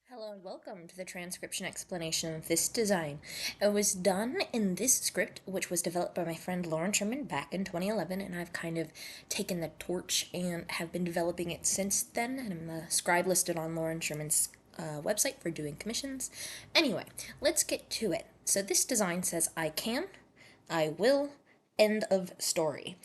Hello and welcome to the transcription explanation of this design. It was done in this script, which was developed by my friend Lauren Sherman back in 2011, and I've kind of taken the torch and have been developing it since then, and I'm the scribe listed on Lauren Sherman's website for doing commissions. Anyway, let's get to it. So this design says, I can, I will, end of story.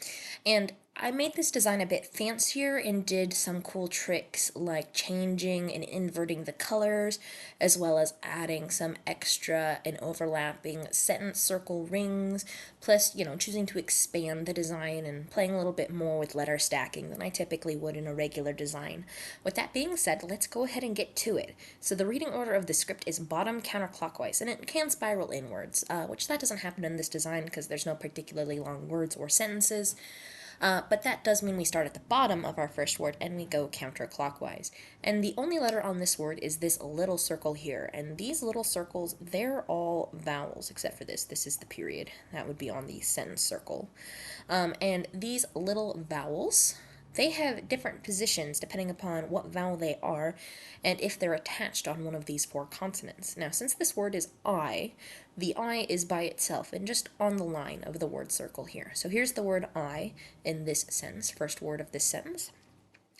And I made this design a bit fancier and did some cool tricks like changing and inverting the colors, as well as adding some extra and overlapping sentence circle rings, plus, choosing to expand the design and playing a little bit more with letter stacking than I typically would in a regular design. With that being said, let's go ahead and get to it. So the reading order of the script is bottom counterclockwise, and it can spiral inwards, which that doesn't happen in this design because there's no particularly long words or sentences. But that does mean we start at the bottom of our first word and we go counterclockwise. And the only letter on this word is this little circle here. And these little circles, they're all vowels except for this. This is the period. That would be on the sentence circle. And these little vowels, they have different positions depending upon what vowel they are and if they're attached on one of these four consonants. Now, since this word is I, the I is by itself and just on the line of the word circle here. So here's the word I in this sentence, first word of this sentence.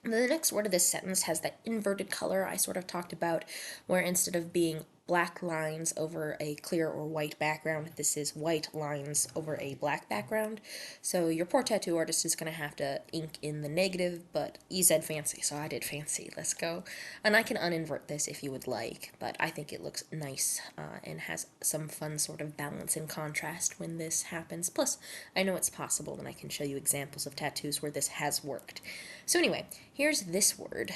The next word of this sentence has that inverted color I sort of talked about, where instead of being black lines over a clear or white background, this is white lines over a black background. So your poor tattoo artist is going to have to ink in the negative, but you said fancy, so I did fancy. Let's go. And I can uninvert this if you would like, but I think it looks nice and has some fun sort of balance and contrast when this happens. Plus, I know it's possible, and I can show you examples of tattoos where this has worked. So anyway, here's this word.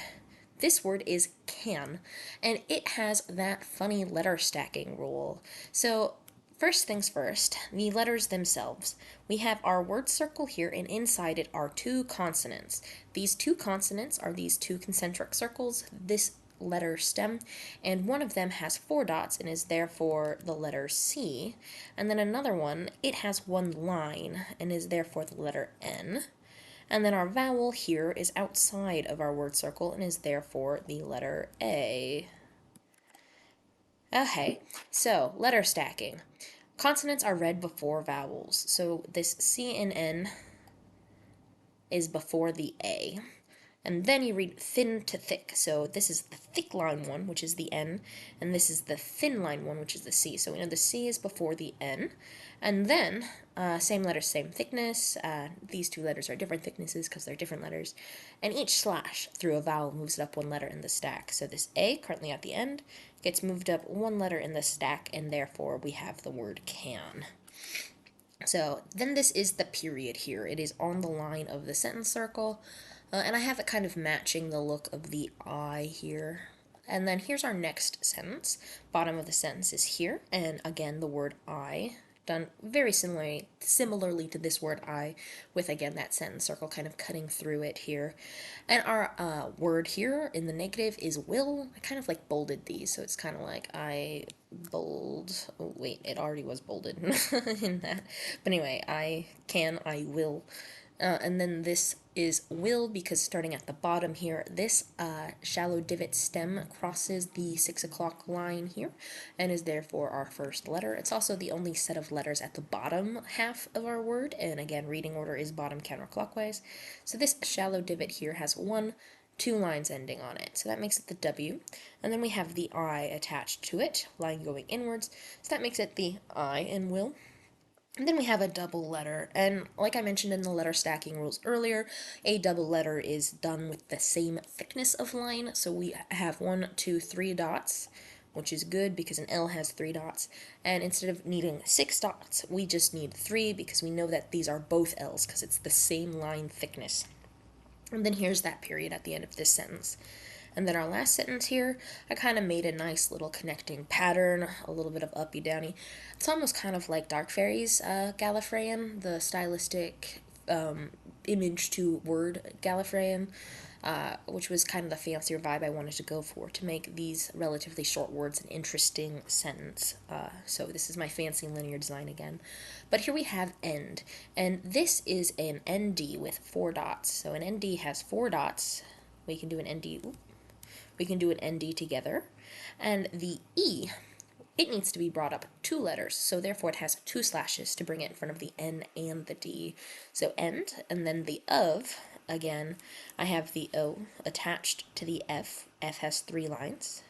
This word is can, and it has that funny letter stacking rule. So first things first, the letters themselves. We have our word circle here, and inside it are two consonants. These two consonants are these two concentric circles, this letter stem, and one of them has four dots and is therefore the letter C, and then another one, it has one line and is therefore the letter N. And then our vowel here is outside of our word circle and is therefore the letter A. Okay, so letter stacking. Consonants are read before vowels. So this C and N is before the A. And then you read thin to thick. So this is the thick line one, which is the N, and this is the thin line one, which is the C. So we know the C is before the N. And then, same letter, same thickness. These two letters are different thicknesses because they're different letters. And each slash through a vowel moves it up one letter in the stack. So this A, currently at the end, gets moved up one letter in the stack, and therefore we have the word can. So then this is the period here. It is on the line of the sentence circle. And I have it kind of matching the look of the I here. And then here's our next sentence. Bottom of the sentence is here, and again the word I, done very similarly to this word I, with again that sentence circle kind of cutting through it here. And our word here in the negative is will. I kind of like bolded these, so it's kind of like I bold. Oh, wait, it already was bolded in that. But anyway, I can, I will. And then this is will because starting at the bottom here, this shallow divot stem crosses the 6 o'clock line here and is therefore our first letter. It's also the only set of letters at the bottom half of our word, and again, reading order is bottom counterclockwise. So this shallow divot here has two lines ending on it, so that makes it the W, and then we have the I attached to it, line going inwards, so that makes it the I in will. And then we have a double letter, and like I mentioned in the letter stacking rules earlier, a double letter is done with the same thickness of line, so we have 1, 2, 3 dots, which is good because an L has 3 dots, and instead of needing 6 dots, we just need 3 because we know that these are both L's because it's the same line thickness. And then here's that period at the end of this sentence. And then our last sentence here, I kind of made a nice little connecting pattern, a little bit of uppy downy. It's almost kind of like Dark Fairy's Gallifreyan, the stylistic image to word Gallifreyan, which was kind of the fancier vibe I wanted to go for to make these relatively short words an interesting sentence. So this is my fancy linear design again. But here we have end, and this is an ND with 4 dots. So an ND has 4 dots. We can do an ND we can do an ND together. And the E, it needs to be brought up 2 letters, so therefore it has 2 slashes to bring it in front of the N and the D. So end, and then the of, again, I have the O attached to the F. F has 3 lines.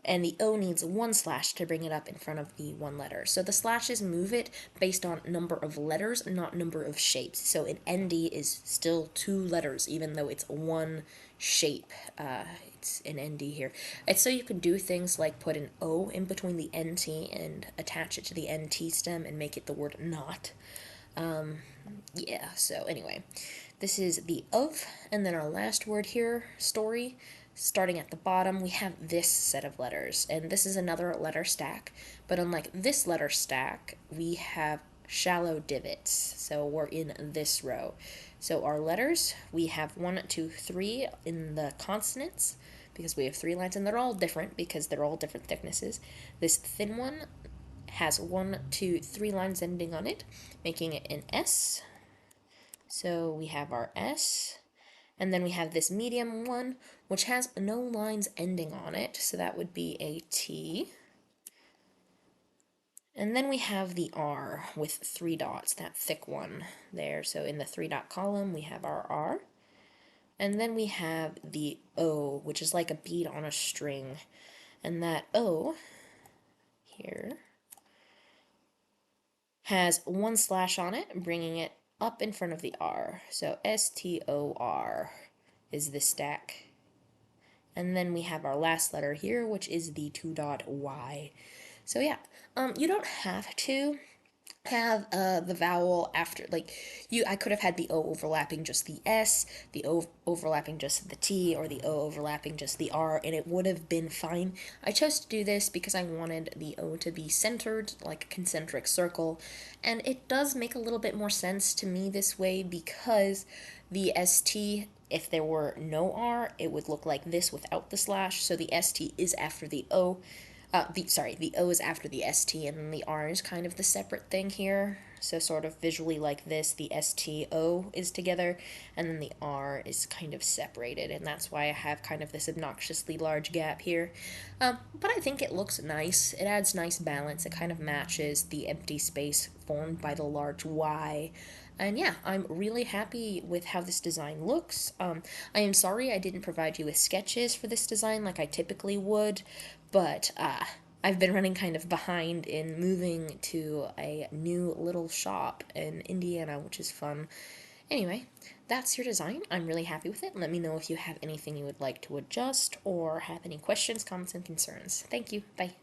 And the O needs 1 slash to bring it up in front of the 1 letter. So the slashes move it based on number of letters, not number of shapes. So an ND is still 2 letters, even though it's 1 shape. It's an ND here. It's so you can do things like put an O in between the NT and attach it to the NT stem and make it the word not. Yeah, so anyway, this is the of, and then our last word here, story. Starting at the bottom, we have this set of letters, and this is another letter stack, but unlike this letter stack, we have shallow divots, so we're in this row. So our letters, we have 1, 2, 3 in the consonants, because we have 3 lines, and they're all different, because they're all different thicknesses. This thin one has 1, 2, 3 lines ending on it, making it an S. So we have our S. And then we have this medium one, which has no lines ending on it, so that would be a T. And then we have the R with 3 dots, that thick one there. So in the 3-dot column, we have our R. And then we have the O, which is like a bead on a string. And that O here has 1 slash on it, bringing it up in front of the R. So STOR is the stack. And then we have our last letter here, which is the 2-dot Y. So yeah, you don't have to have the vowel after, like, I could have had the O overlapping just the S, the O overlapping just the T, or the O overlapping just the R, and it would have been fine. I chose to do this because I wanted the O to be centered, like a concentric circle, and it does make a little bit more sense to me this way because the ST, if there were no R, it would look like this without the slash, so the ST is after the O. The O is after the ST, and then the R is kind of the separate thing here. So sort of visually like this, the STO is together, and then the R is kind of separated, and that's why I have kind of this obnoxiously large gap here. But I think it looks nice. It adds nice balance. It kind of matches the empty space formed by the large Y. And yeah, I'm really happy with how this design looks. I am sorry I didn't provide you with sketches for this design like I typically would, but I've been running kind of behind in moving to a new little shop in Indiana, which is fun. Anyway, that's your design. I'm really happy with it. Let me know if you have anything you would like to adjust or have any questions, comments, and concerns. Thank you. Bye.